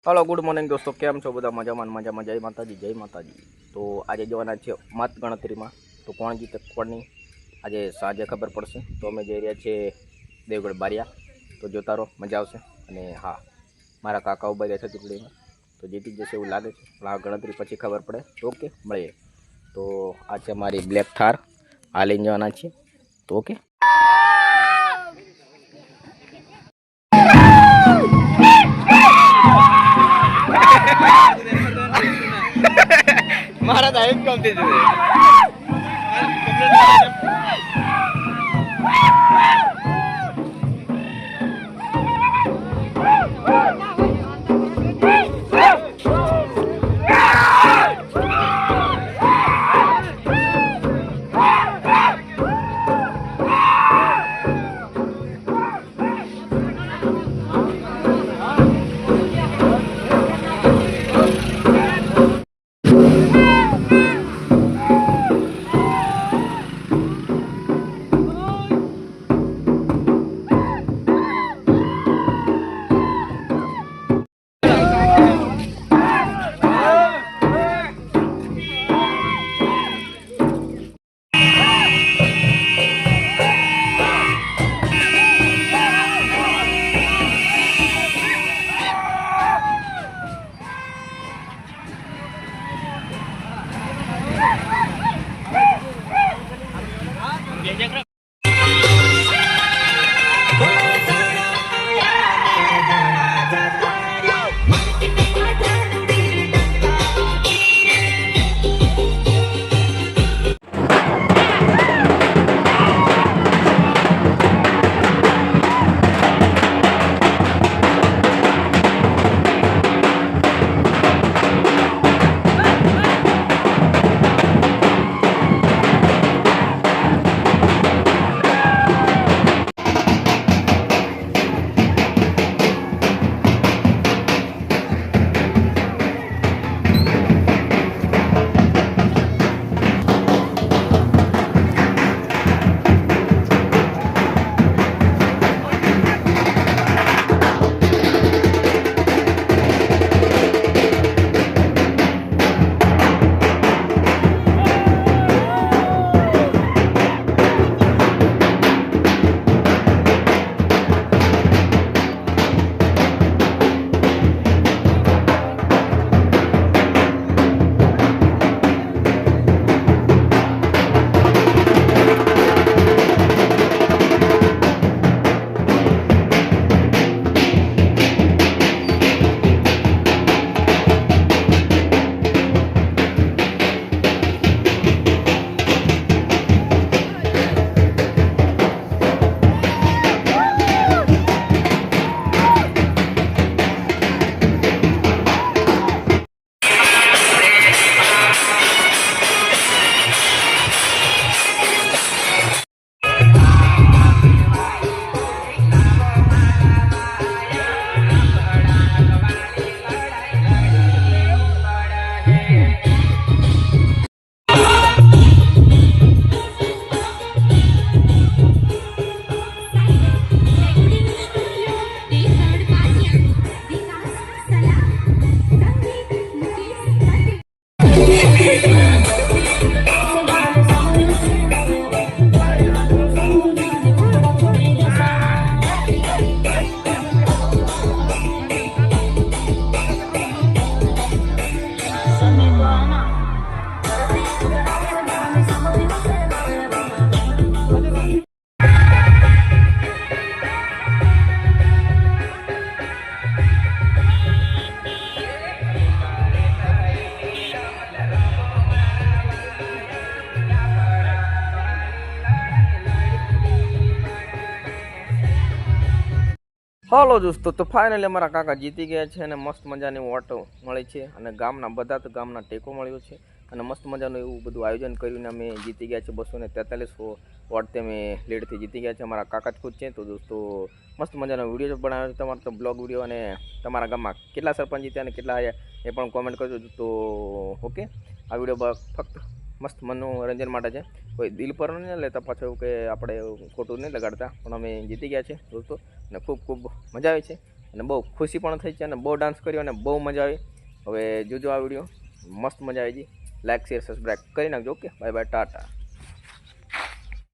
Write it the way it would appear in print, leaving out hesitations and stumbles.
Hello good morning दोस्तों, केम छो बधा मजामां मजामां। जय माताजी जय माताजी। तो आज जवाना छे मत गणतरी में, तो कोण जीते कोण नहीं आज साँजे खबर पड़शे। तो अमे जई रह्या छीए देवगढ़ बारिया, तो जोता रहो, मजा आवशे। अने हाँ, मारा काका उभा रह्या छे चूंटणी में, तो जीती जशे एवुं लागे छे, पण आ गणतरी पछी खबर पड़े। ओके, मळीए। तो आ छे मारी ब्लेक थार, आ लईने जवाना छीए। तो ओके। मारा तो एक कम थी हेलो दोस्तों, तो फाइनली अमरा काका जीती गया है ने मस्त मजानी वोट मळी छे अने गामना बधा तो गामना टेको मळ्यो छे अने मस्त मजानुं एवुं बधुं आयोजन कर्युं अमे जीती गया छे। 243 वोट ते अमे लीड थी जीती गया छे। अमरा काका ज खुद छे। तो दोस्तों मस्त मजानो विडियो बनाव्यो छे तमारो तो ब्लॉग विडियो अने तमारा गाममां केटला सरपंच जीत्या अने केटला आया ए पण कॉमेंट करजो। तो ओके, आ विडियो फक्त मस्त मनोरंजन माटे छे, कोई दिल पर नहीं लेता पाछो के आपणे खोटुं नहीं लगाड़ता, पण अमे जीती गया छे दोस्तों ने खूब खूब मजा आवे छे। અને બહુ ખુશી પણ થઈ છે અને બહુ ડાન્સ કર્યો અને બહુ મજા આવી. હવે જોજો આ વિડીયો, મસ્ત મજા આવી ગઈ. લાઇક શેર સબસ્ક્રાઈબ કરી નાખજો. Okay, bye bye, Tata.